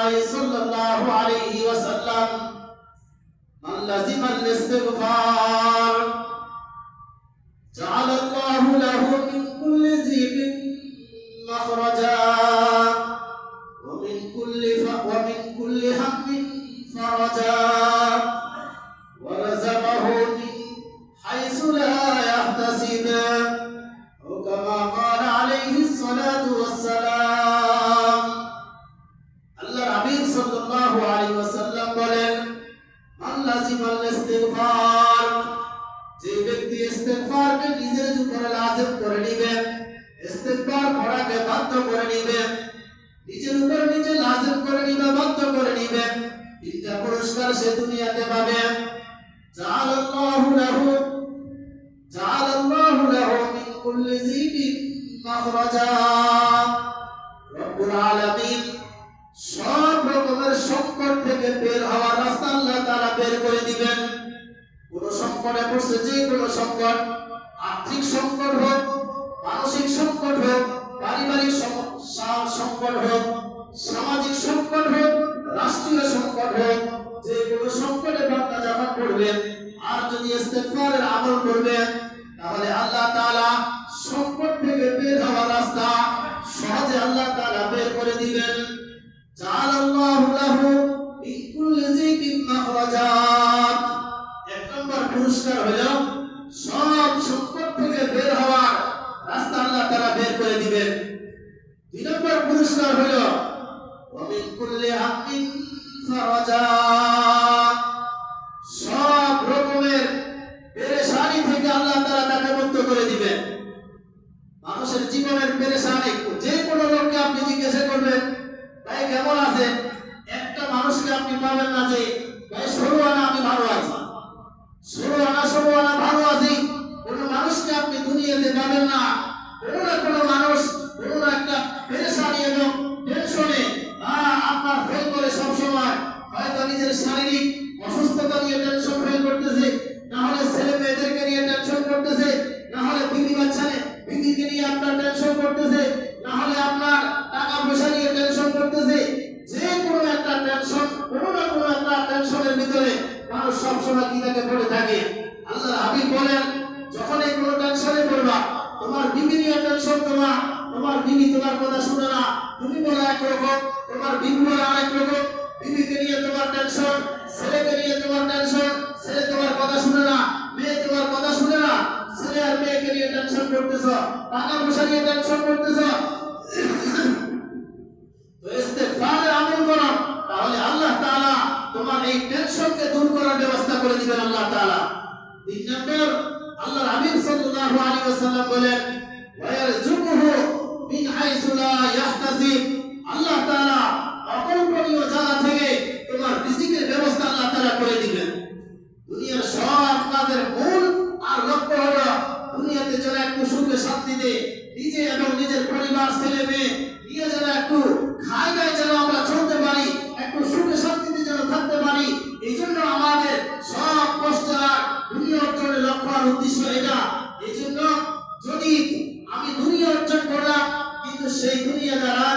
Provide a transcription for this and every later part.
সাল্লাল্লাহু আলাইহি ওয়াসাল্লাম মান লাযিমাল ইস্তিগফার জাআলাল্লাহু লাহু মিন কুল্লি যিবিন মাখরাজা ওয়া মিন কুল্লি হাম্মিন ফারাজা ওয়া রাযাকাহু মিন হাইসু লা ইয়াহতাসিব ও কামা ক্বালা আলাইহিস সালাতু ওয়াসসালাম। আল্লাহর হাবিব সাল্লাল্লাহু আলাইহি ওয়াসাল্লাম বলেন, মান লাযিমাল ইস্তিগফার, যে ব্যক্তি ইস্তিগফারকে নিজের উপরে লাজিম করে নিবে, ইস্তিগফার করাকে বাধ্য করে নিবে, নিজের উপর নিজে লাজিম করে নিবে, বাধ্য করে নিবে, তিনটা পুরস্কার সে দুনিয়াতে পাবে। জাআলাল্লাহু লাহু মিন কুল্লি যিবিন মাখরাজা, রব্বুল আলামিন সব রকমের সংকট থেকে বের হওয়ার রাস্তা আল্লাহ তাআলা বের করে দিবেন। কোন সংকটে পড়ছে, যে কোন সংকট, আর্থিক সংকট হোক, মানসিক সংকট হোক, পারিবারিক সংকট হোক, সামাজিক সংকট হোক, রাষ্ট্রীয় সংকট হোক, যে কোন সংকটে বান্দা যখন পড়বে আর যদি ইস্তিগফারের আমল করবে, তাহলে আল্লাহ তাআলা সংকট থেকে বের হওয়ার রাস্তা সহজে আল্লাহ তাআলা বের করে দিবেন। জাআলাল্লাহু লাহু মিন কুল্লি যিবিন মাখরাজা, এক নম্বর পুরস্কার হলো সব সংকট থেকে বের হওয়ার রাস্তা আল্লাহ তাআলা বের করে দিবেন। দুই নম্বর পুরস্কার হলো ওয়া মিন কুল্লি হাম্মিন ফারাজা, সব রকমের পেরেশানি থেকে আল্লাহ তাআলা তাকে মুক্ত করে দিবেন। মানুষের জীবনের পেরেশানি, যে কোনো লোককে আপনি জিজ্ঞাসা করবেন, ভাই কেমন আছেন, একটা মানুষকে আপনি পাবেন না যে ভাই সরু আনা আমি ভালো আছি, সরু আনা ভালো আছি, কোনো মানুষকে আপনি দুনিয়াতে পাবেন না। কোনো মানুষ কোনো একটা পেরেশানি এবং টেনশনে আপনার ফেল করে সবসময়, হয়তো নিজের শারীরিক অসুস্থতা নিয়ে টেনশন ফেল করতেছে, না হলে ছেলে মেয়েদেরকে নিয়ে টেনশন করতেছে, না হলে বিবিকে নিয়ে আপনার টেনশন করতেছে, না হলে আপনার টাকা পয়সা নিয়ে টেনশন করতেছে। যে কোনো একটা টেনশন, কোনো না কোনো একটা টেনশনের ভিতরে মানুষ সবসময় কি থাকে পড়ে থাকে। আল্লাহর হাবিব বলেন, যখন এই কোনো টেনশনে পড়বা, তোমার বিবি নিয়ে টেনশন, তোমার বিবি তোমার কথা শুনে না, তুমি বলে একরকম, তোমার বিবি বলে আরেক রকম, বিবিকে নিয়ে তোমার টেনশন, ছেলেকে নিয়ে তোমার টেনশন, ছেলে তোমার কথা শুনে না, মেয়ে তোমার কথা শুনে না, ছেলে আর মেয়েকে নিয়ে টেনশন করতেছো, টাকা পয়সা নিয়ে টেনশন করতেছো। তো ইস্তিগফারের আমল করো, তাহলে আল্লাহ তাআলা তোমার এই টেনশনকে দূর করার ব্যবস্থা করে দিবেন আল্লাহ তাআলা। তিন নম্বর, আল্লাহর হাবিব সাল্লাল্লাহু আলাইহি ওয়াসাল্লাম বলেন, ওয়া ইয়ারযুকুহু মিন হাইসু লা ইয়াহতাসিব, আল্লাহ তাআলা অকল্পনীয় জায়গা থেকে তোমার রিজিকের ব্যবস্থা আল্লাহ তাআলা করে দিবেন। দুনিয়ার সব কাজের মূল আর লক্ষ্য হলো দুনিয়াতে যেন একটু সুখে শান্তিতে নিজে এবং নিজের পরিবার, ছেলে মেয়ে নিয়ে যেন একটু খাই গায়ে যেন আমরা চলতে পারি, একটু সুখে শান্তিতে যেন থাকতে পারি। এই জন্য আমাদের সব কষ্ট আর দুনিয়া অর্জনের লক্ষ্য আর উদ্দেশ্য এটা। এই জন্য যদি আমি দুনিয়া অর্জন করলাম কিন্তু সেই দুনিয়া দ্বারা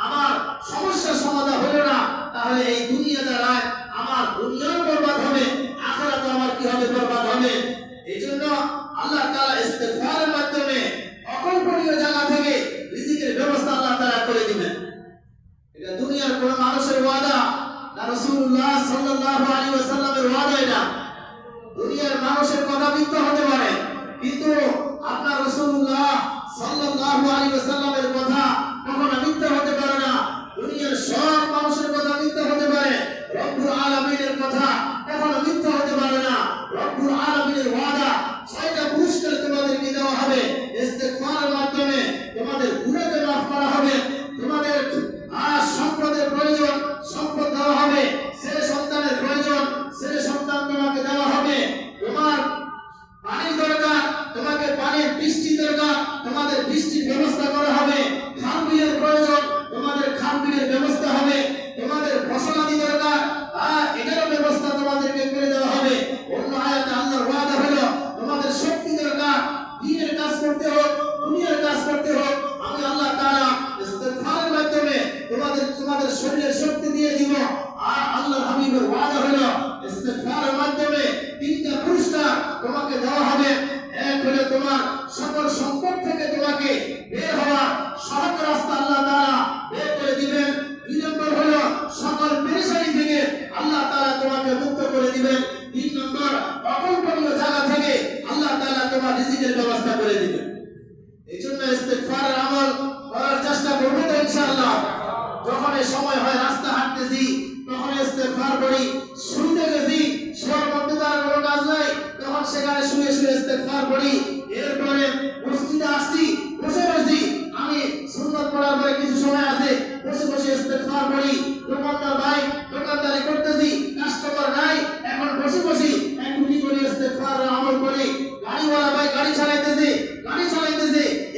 আমার সমস্যার সমাধান হলো না, তাহলে এই দুনিয়া দ্বারা আমার দুনিয়াও বরবাদ হবে, আখিরাত আমার কি হবে, বরবাদ হবে। এই জন্য আল্লাহ তাআলা ইস্তিগফারের মাধ্যমে অকল্পনীয় জায়গা থেকে রিজিকের ব্যবস্থা আল্লাহ তাআলা করে দিবেন। এটা দুনিয়ার কোন মানুষের ওয়াদা না, রাসূলুল্লাহ সাল্লাল্লাহু আলাইহি ওয়াসাল্লামের ওয়াদা। এটা দুনিয়ার মানুষের কথা মিথ্যা হতে পারে, কিন্তু আপনার রাসূলুল্লাহ সাল্লাল্লাহু আলাইহি ওয়াসাল্লামের কথা কখনো মিথ্যা হতে পারে না। দুনিয়ার সব মানুষের কথা মিথ্যা হতে পারে, রব্বুল আলামিনের কথা কখনো মিথ্যা হতে পারে না। রব্বুল আলামিনের ওয়াদা, 6টা পুরস্কার তোমাদেরকে দেওয়া হবে। ইস্তিগফারের মাধ্যমে তোমাদের গুনাহকে মাফ করা হবে, তোমাদের সম্পদের প্রয়োজন সম্পদ দেওয়া হবে, ছেলে সন্তানের প্রয়োজন ছেলে সন্তান তোমাকে দেওয়া হবে, তোমার পানির দরকার তোমাকে পানির বৃষ্টি দরকার তোমাদের বৃষ্টির ব্যবস্থা করা হবে, খাল দিয়ে দিব। আর আল্লাহর হাবিবের ওয়াদা হলো ইস্তিগফারের মাধ্যমে তিনটা পুরস্কার তোমাকে দেওয়া হবে। এক হলো তোমার সকল সংকট থেকে তোমাকে বের হওয়ার সহজ রাস্তা আল্লাহ তাআলা বের করে দিবেন। দুই নম্বর হলো সকল পেরেশানি থেকে আল্লাহ তাআলা তোমাকে মুক্ত করে দিবেন। তিন নম্বর অকল্পনীয় জায়গা থেকে আল্লাহ তাআলা তোমার রিজিকের ব্যবস্থা করে দিবেন। এই জন্য ইস্তিগফারের আমল করার চেষ্টা করবো তো ইনশাআল্লাহ। যখন সময় হয় রাস্তা হাঁটতেছি তখন ইস্তিগফার করি, শুনতে গেছি শোয়ার মধ্যে তার কোনো কাজ নাই তখন সেখানে শুয়ে শুয়ে ইস্তিগফার করি। এরপরে মসজিদে আসছি, বসে রয়েছি, আমি সুন্নাত পড়ার পরে কিছু সময় আছে বসে বসে ইস্তিগফার করি। দোকানদার ভাই দোকানদারি করতেছি, কাস্টমার নাই, এখন বসে বসে একটু কি করি ইস্তিগফারের আমল করি। গাড়িওয়ালা ভাই গাড়ি চালাইতেছে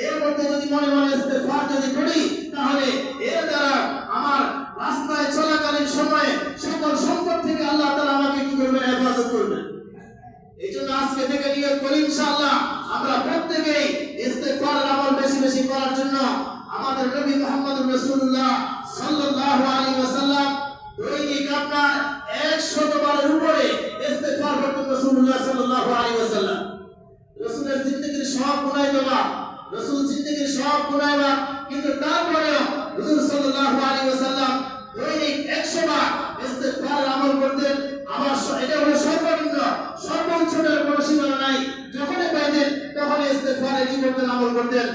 এর মধ্যে যদি মনে মনে ইস্তিগফার যদি করি তাহলে এর দ্বারা আমার রাস্তায় চলাকালীন সময়ে সকল সংকট থেকে আল্লাহ তাআলা আমাকে কি করবেন, হেফাজত করবেন। এই জন্য আজকে থেকে নিয়ত করি ইনশাআল্লাহ আমরা প্রত্যেকেই ইস্তিগফারের আমল বেশি বেশি করার জন্য। আমাদের নবী মুহাম্মদুর রাসূলুল্লাহ সাল্লাল্লাহু আলাইহি ওয়াসাল্লাম দৈনিক আপনার 100 বারের উপরে ইস্তিগফার করতেন রাসূলুল্লাহ সাল্লাল্লাহু আলাইহি ওয়াসাল্লাম। রাসূলের জিন্দেগির সব গুনাহ দেওয়া, রাসূল জিন্দেগির সব গুনাহ দেওয়া, কিন্তু তারপরেও হুজুর সাল্লাল্লাহু আলাইহি ওয়াসাল্লাম দৈনিক 100 বার ইস্তিগফারের আমল করতেন। আমার এটা হলো সর্বনিম্ন, সর্বোচ্চের কোনো সীমা নাই। যখনই পাইতেন তখন ইস্তিগফারে কি করতেন, আমল করতেন।